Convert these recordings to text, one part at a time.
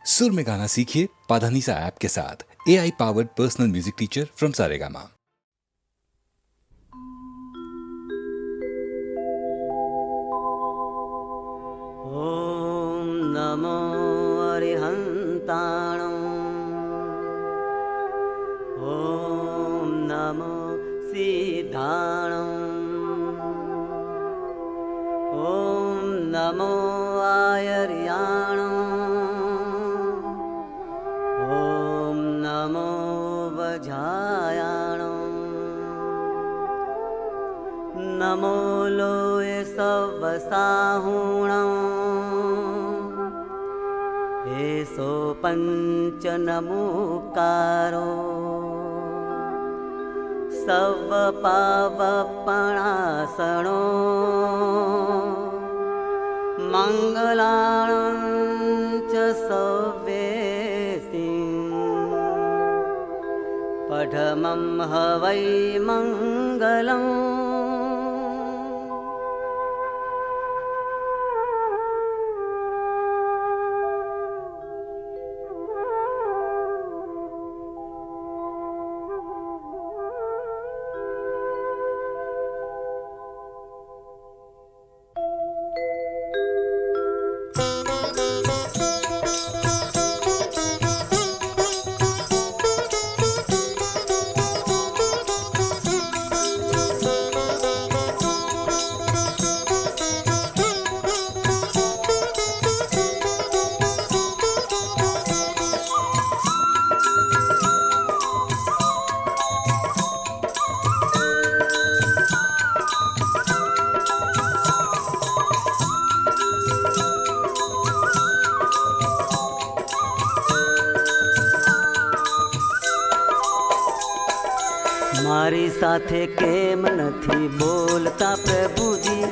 सुर में गाना सीखिए पाधानीसा ऐप के साथ। AI powered personal music teacher from Saregama. ओम नमो अरिहंताणं। ओम नमो सिद्धाणं। ओम नमो आयर्याणं। ओम नमो वज्रायाणं। नमो लोये सवसाहुणं। एसो पंच नमुकारो सव पावपणासणो मंगलाणं च सव्येसि पठमं हवै मंगलम्। મારી સાથે કેમ નથી બોલતા પ્રભુજી,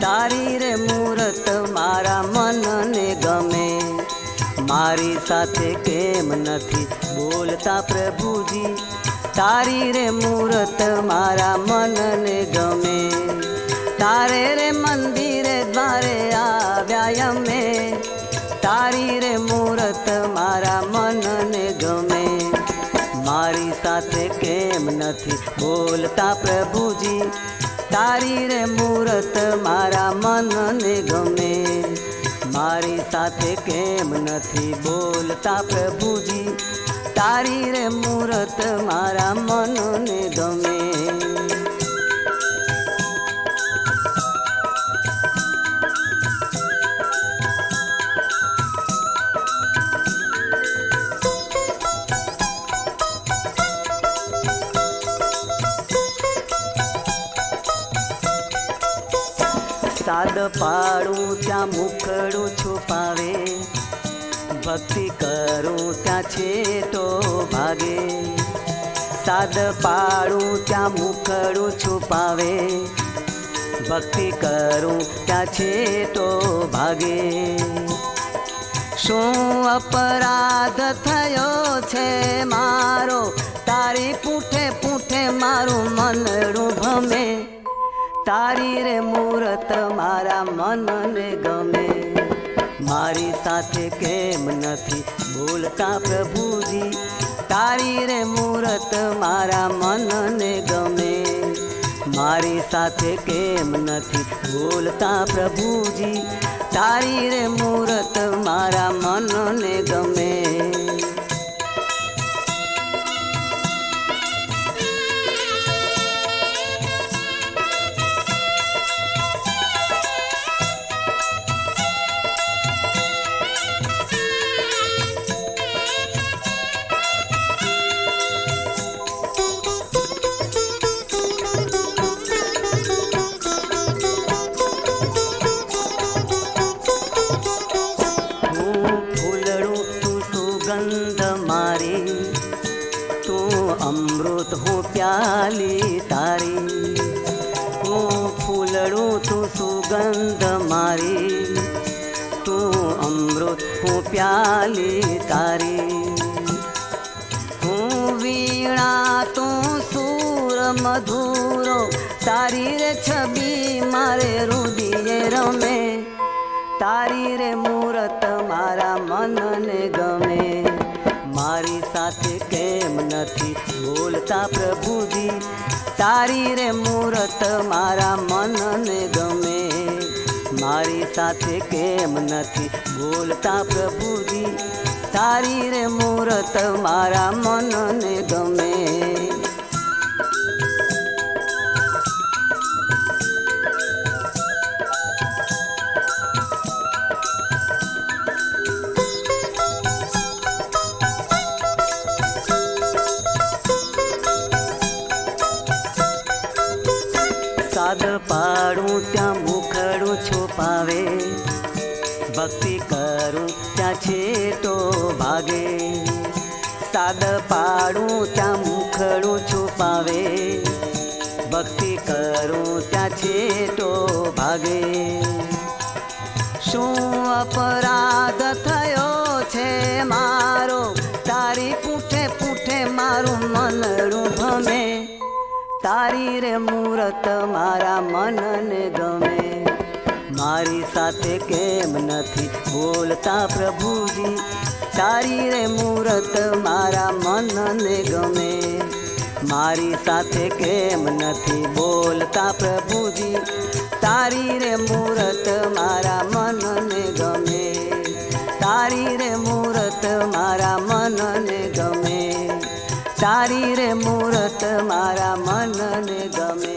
તારી રે મૂરત મારા મનને ગમે. મારી સાથે કેમ નથી બોલતા પ્રભુજી, તારી રે મૂરત મારા મનને ગમે. તારે રે મંદિરે દ્વારે આવ્યા અમે, તારી રે મૂરત મારા મનને ગમે. મારી સાથે કેમ નથી બોલતા પ્રભુજી, તારી રે મૂરત મારા મનને ગમે. મારી સાથે કેમ નથી બોલતા પ્રભુજી, તારી રે મૂરત મારા મનને ગમે. સાદ પાડું ત્યાં મુખડું છુપાવે, ભક્તિ કરું ત્યાં છેટો ભાગે. સાદ પાડું ત્યાં મુખડું છુપાવે, ભક્તિ કરું ત્યાં છેટો ભાગે. શું અપરાધ થયો છે મારો, તારી પૂઠે પૂઠે મારું મનડું ભમે. તારી રે મૂરત મારા મનને ગમે. મારી સાથે કેમ નથી બોલતા પ્રભુજી, તારી રે મૂરત મારા મનને ગમે. મારી સાથે કેમ નથી બોલતા પ્રભુજી, તારી રે મૂરત મારા મનને ગમે. અમૃત હું પ્યાલી તારી, હું ફૂલડું તું સુગંધ મારી. તું અમૃત હું પ્યાલી તારી. હું વીણા તું સૂર મધુરો, તારી રે છબી મારે રુદિયે રમે. તારી રે મૂરત મારા મનને ગમે. મારી સાથે કેમ નથી બોલતા પ્રભુજી, તારી રે મૂરત મારા મનને ગમે. મારી સાથે કેમ નથી બોલતા પ્રભુજી, તારી રે મૂરત મારા મનને ગમે. સાદ પાડું ત્યાં મુખડું છુપાવે, ભક્તિ કરું ત્યાં છેટો ભાગે. સાદ પાડું ત્યાં મુખડું છુપાવે, ભક્તિ કરું ત્યાં છેટો ભાગે. શું અપરાધ થયો છે મારો, તારી પૂઠે પૂઠે મારું મનડું ભમે. તારી રે મૂરત મારા મનને ગમે. મારી સાથે કેમ નથી બોલતા પ્રભુજી, તારી રે મૂરત મારા મનને ગમે. મારી સાથે કેમ નથી બોલતા પ્રભુજી, તારી રે મૂરત મારા મનને ગમે. તારી રે મૂરત મારા મનને ગમે. તારી રે મૂરત મારા મનને ગમે.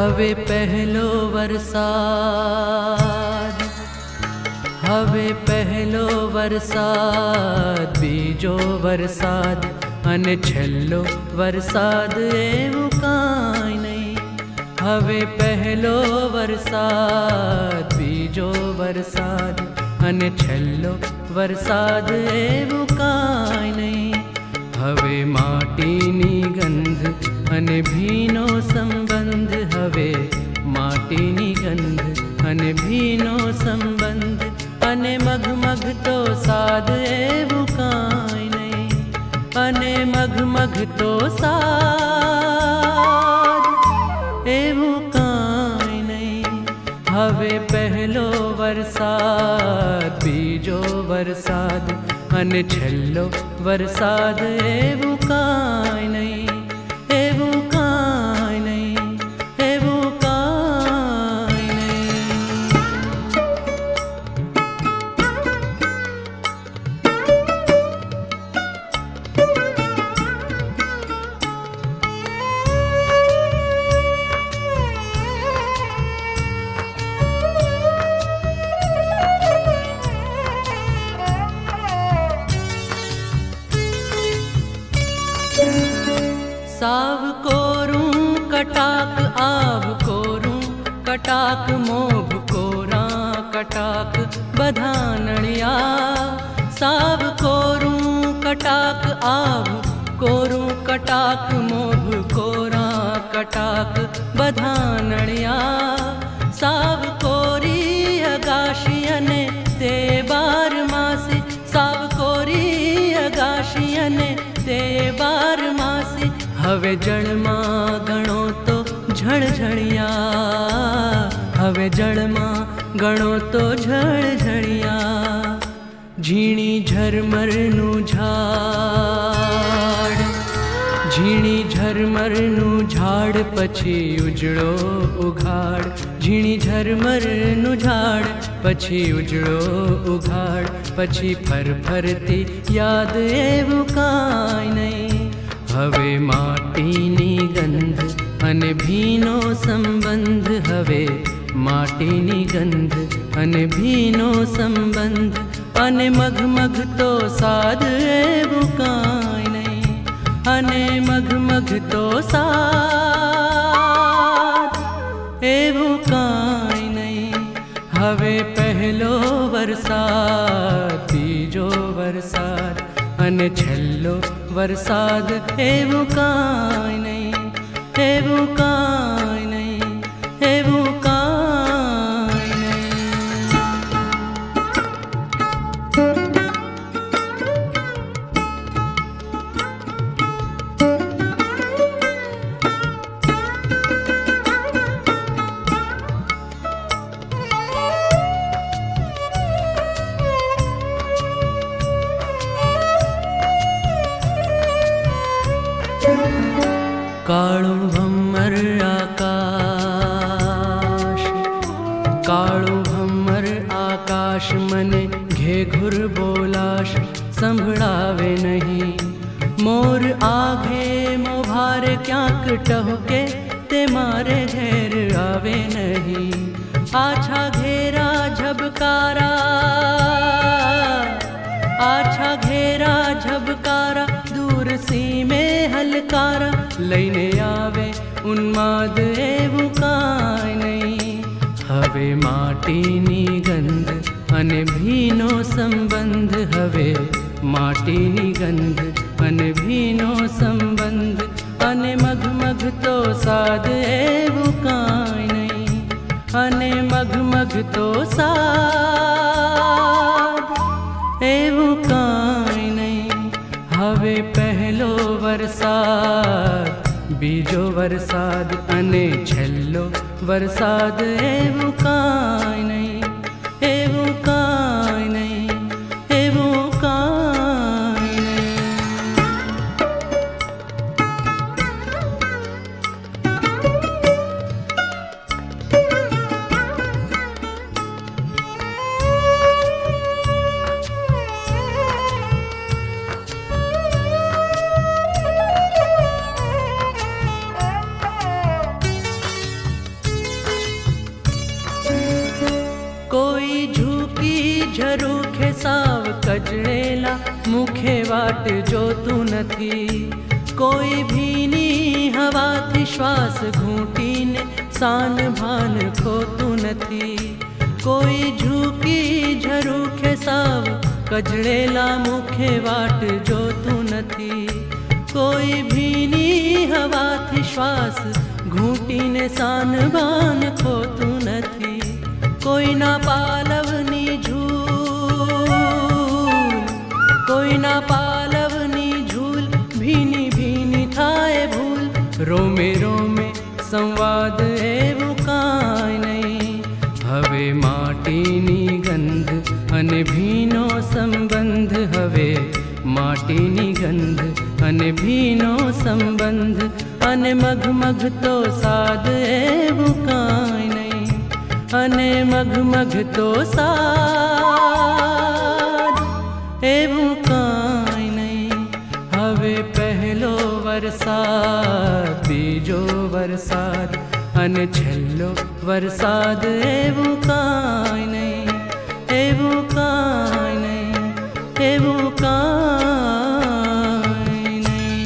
હવે પહેલો વરસાદ, હવે પહેલો વરસાદ, બીજો વરસાદ અને છેલ્લો વરસાદ એવું કાંઈ નહીં. હવે પહેલો વરસાદ, બીજો વરસાદ અને છેલ્લો વરસાદ એવું કાંઈ નહીં. હવે માટીની ગંધ અને ભીનો સંબંધ, હવે માટીની ગંધ અને ભીનો સંબંધ અને મગમગતો સાદ એવું કાંઈ નહીં. અને મગમગતો સાદ એવું કાંઈ નહીં. હવે પહેલો વરસાદ, બીજો વરસાદ અને છેલ્લો વરસાદ એવું કાંઈ નહીં, એવું કાંઈ નહીં, એવું કાંઈ નહીં. સાવ કોરું કટાક આવ કોરું કટાક, મોભ કોરા કટાક બધા નળિયા. સાવ કોરું કટાક આવ કોરું કટાક, મોભ કોરા કટાક બધા નળિયા. સાવ કોરી અગાશી અને તે 12 માસી, સાવ કોરી અગાશી અને તે 12 માસી. હવે જળમાં ગણો તો ઝળઝળિયા, હવે જળમાં ગણો તો ઝળઝળિયા. ઝીણી ઝરમરનું ઝાડ, ઝીણી ઝરમરનું ઝાડ પછી ઉજળો ઉઘાડ. ઝીણી ઝરમરનું ઝાડ પછી ઉજળો ઉઘાડ, પછી ફરફરતી યાદ એવું કાંઈ નહીં. હવે માટીની ગંધ અને ભીનો સંબંધ, હવે માટીની ગંધ અને ભીનો સંબંધ અને મગમગતો સાદ એવું કાંઈ નહીં. અને મગમગતો સાદ એવું કાંઈ નહીં. હવે પહેલો વરસાદ, બીજો વરસાદ અને છેલ્લો વરસાદ એવું કાંઈ નહીં, એવું કાંઈ નહીં, એવું કાંઈ નહીં. કાળું ભમ્મર આકાશ, કાળું ભમ્મર આકાશ મને ઘેઘુર બોલાશ સંભળાવે નહીં. મોર આઘે મોભારે ક્યાંક ટહુકે તે મારે ઘેર આવે નહીં. આછા ઘેરા ઝબકારા, આછા ઘેરા ઝબકારા દૂર સીમે હલકારા લઈને આવે ઉન્માદ એવું કાંઈ નહીં. હવે માટીની ગંધ અને ભીનો સંબંધ, હવે માટીની ગંધ અને ભીનો સંબંધ અને મગમગતો સાદ એવું કાંઈ નહીં. અને મગમગતો સાદ એવું કાંઈ નહીં. હવે પહેલો વરસાદ, બીજો વરસાદ અને છેલ્લો વરસાદ એવું કાંઈ નહીં, એવું કાંઈ નહીં, એવું કાંઈ નહીં. મુખે વાટ જોતું નથી. કોઈ ભીની હવાથી શ્વાસ ઘૂંટીને સાન ભાન ખોતું નથી. કોઈ ઝૂકી ઝરૂખે સાવ કજળેલા મુખે વાટ જોતું નથી. કોઈ ભીની હવાથી શ્વાસ ઘૂંટીને સાન ભાન ખોતું નથી. કોઈના પાલવની ઝૂલ, કોઈના પાલવની ઝૂલ ભીની ભીની થાય ભૂલ. રોમે રોમે સંવાદ એવું કાંઈ નહીં. હવે માટીની ગંધ અને ભીનો સંબંધ. હવે માટીની ગંધ અને ભીનો સંબંધ. અને મઘમઘ તો સાદ એવું કાંઈ નહીં. અને મઘમઘ તો સાદ એવું કાંઈ નહીં. હવે પહેલો વરસાદ, બીજો વરસાદ અને છેલ્લો વરસાદ એવું કાંઈ નહીં. એવું કાંઈ નહીં. એવું કાંઈ નહીં.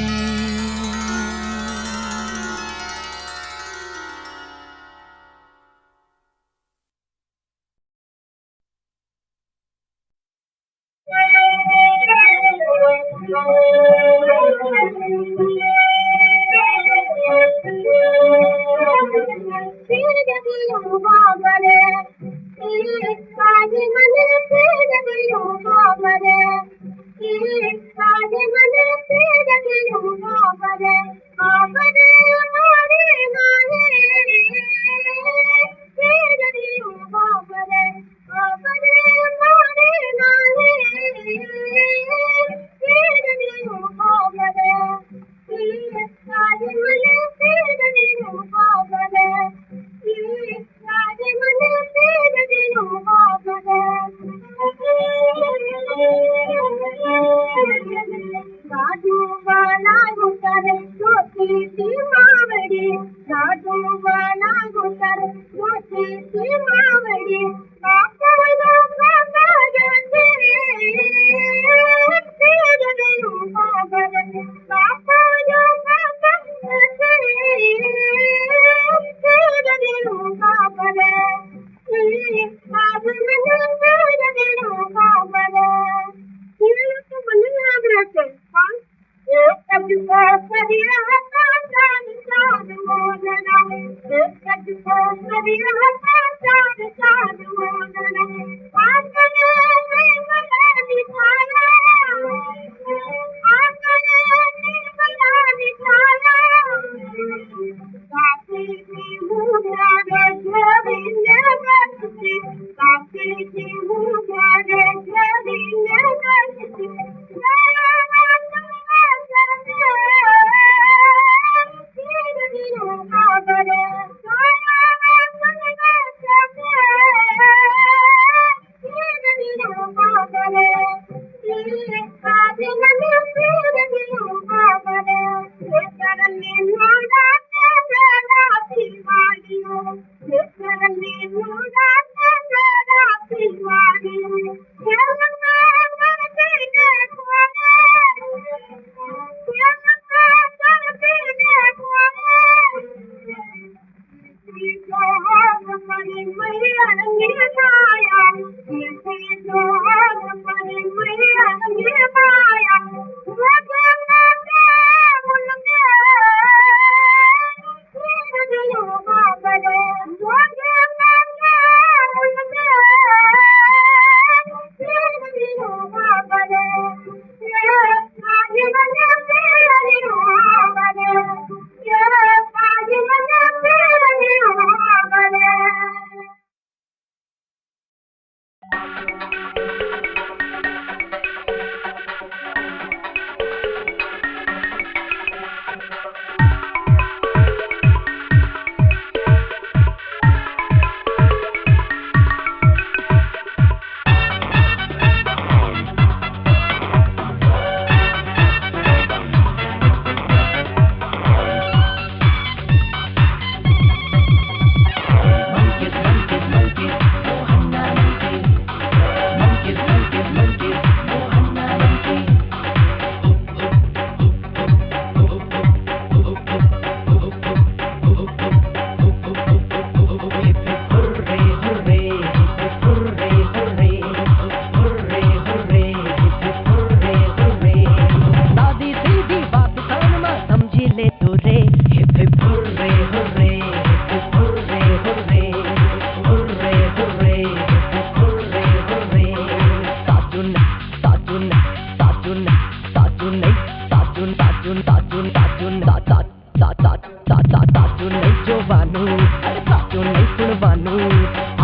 સાચું નહીં જોવાનું અરે સાચું નહીં સુણવાનું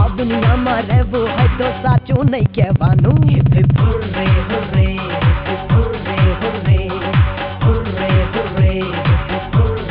આ દુનિયામાં રહેવું હોય તો સાચું નહીં કહેવાનું હુર્રે હુર્રે હુર્રે હુર્રે હુર્રે હુર્રે હુર્રે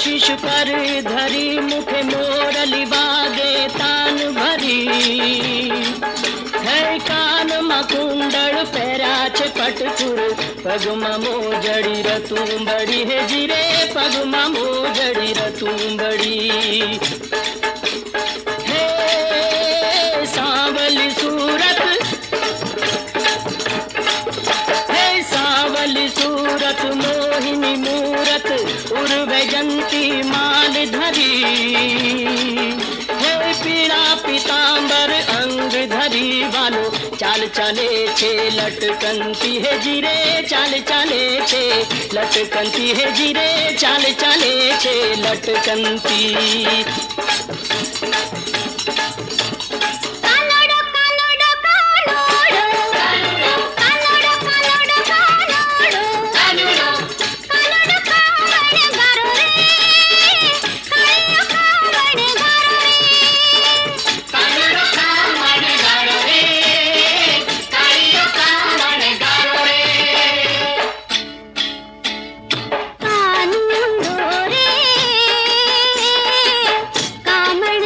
शीश पर धरी मुखे मोरली वागे तान भरी है कान मकुंडल पैरा छे पटकुर पगमा मोजड़ी रतू बड़ी है जीरे पगमा मोजड़ी रतू बड़ी है सांवली सूरत है सांवली सूरत मोहिनी मूरत उर्वजंती माल धरी है पीड़ा पीतांबर अंग धरी वालो चाल चले छे लटकंती है जीरे चाल चले छे लटकंती है जीरे चाल चले छे लटकंती कामण